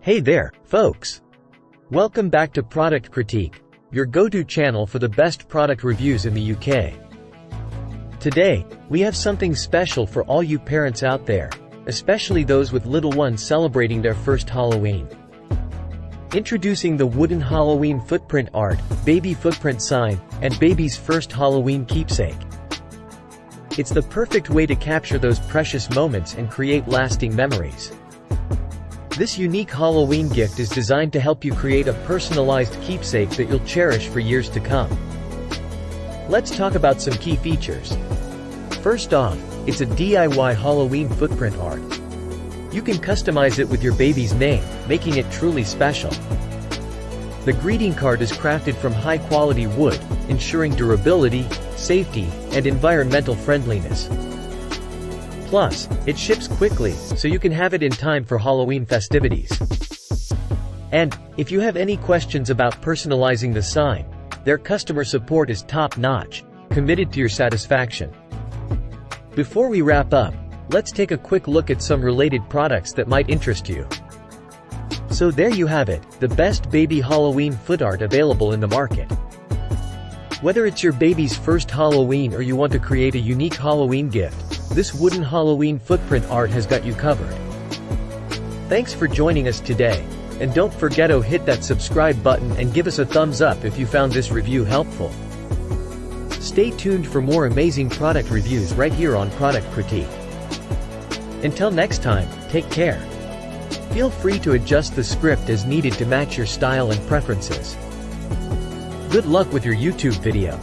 Hey there, folks! Welcome back to Product Critique, your go-to channel for the best product reviews in the UK. Today, we have something special for all you parents out there, especially those with little ones celebrating their first Halloween. Introducing the wooden Halloween footprint art, baby footprint sign, and baby's first Halloween keepsake. It's the perfect way to capture those precious moments and create lasting memories. This unique Halloween gift is designed to help you create a personalized keepsake that you'll cherish for years to come. Let's talk about some key features. First off, it's a DIY Halloween footprint art. You can customize it with your baby's name, making it truly special. The greeting card is crafted from high-quality wood, ensuring durability, safety, and environmental friendliness. Plus, it ships quickly, so you can have it in time for Halloween festivities. And, if you have any questions about personalizing the sign, their customer support is top-notch, committed to your satisfaction. Before we wrap up, let's take a quick look at some related products that might interest you. So there you have it, the best baby Halloween foot art available in the market. Whether it's your baby's first Halloween or you want to create a unique Halloween gift, this wooden Halloween footprint art has got you covered. Thanks for joining us today, and don't forget to hit that subscribe button and give us a thumbs up if you found this review helpful. Stay tuned for more amazing product reviews right here on Product Critique. Until next time, take care. Feel free to adjust the script as needed to match your style and preferences. Good luck with your YouTube video.